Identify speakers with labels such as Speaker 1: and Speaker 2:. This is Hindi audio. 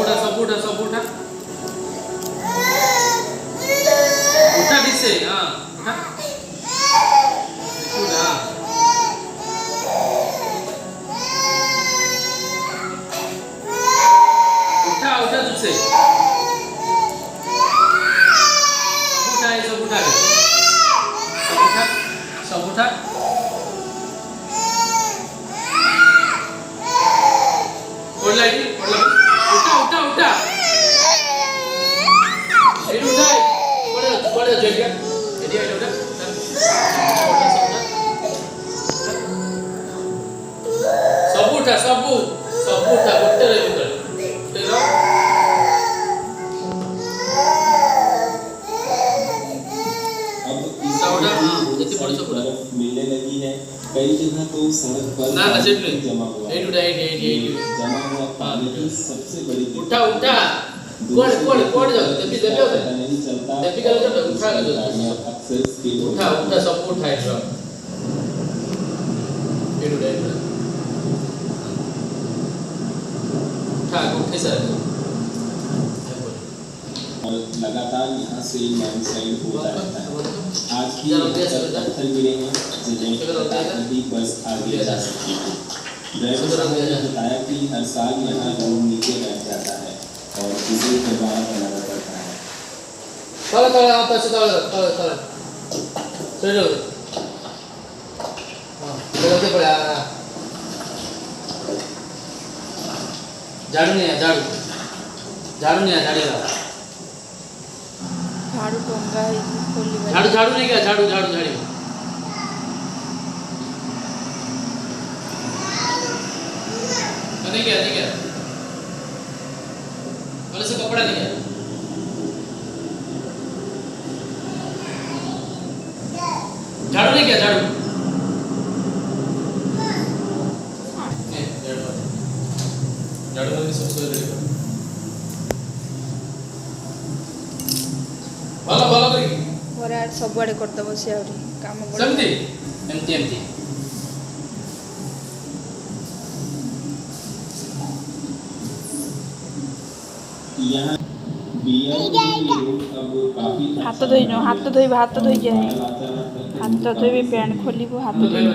Speaker 1: सब उठा उठा दिसे हां उठा उठा उठा उठा तुझसे सब उठा सब उठा और लाइट उठा उठा उठा ये उठा पड़े जगह ये उठा सब उठा गोटे रे तेरा
Speaker 2: मिलने लगी है कई जगह तो सड़क पर
Speaker 1: ना
Speaker 2: जमा हुआ जमा हुआ पानी की सबसे बड़ी
Speaker 1: उठा कोड़ जाओ तभी देबे
Speaker 2: पता नहीं चलता
Speaker 1: तभी कर दो उठा के दो
Speaker 2: अक्सर स्पीड
Speaker 1: उठा सब उठा इधर ये उठा उठे सर
Speaker 2: और लगातार यहाँ से लैंडस्लाइड होता रहता है। आज भी पत्थर गिरे हैं जिन्हें बस आगे जा सकती है। ड्राइवर साहब ने बताया कि हर साल यहाँ रोड नीचे बैठ जाता है और इसे दोबारा बनाना पड़ता है।
Speaker 1: झाड़ू नहीं है झाड़ू
Speaker 3: झाड़ू टोंगा है खोली
Speaker 1: झाड़ू नहीं क्या झाड़ू नहीं क्या वाले से कपड़ा नहीं क्या झाड़ू नहीं क्या झाड़ू वाली सबसे रेडी भला करी
Speaker 3: और यार सब बड़े करते बसे आउरी काम बड़
Speaker 1: एमती
Speaker 2: यहाँ
Speaker 3: हाथ धोई जाए हाथ धोई पैंट खोल हाथ धोई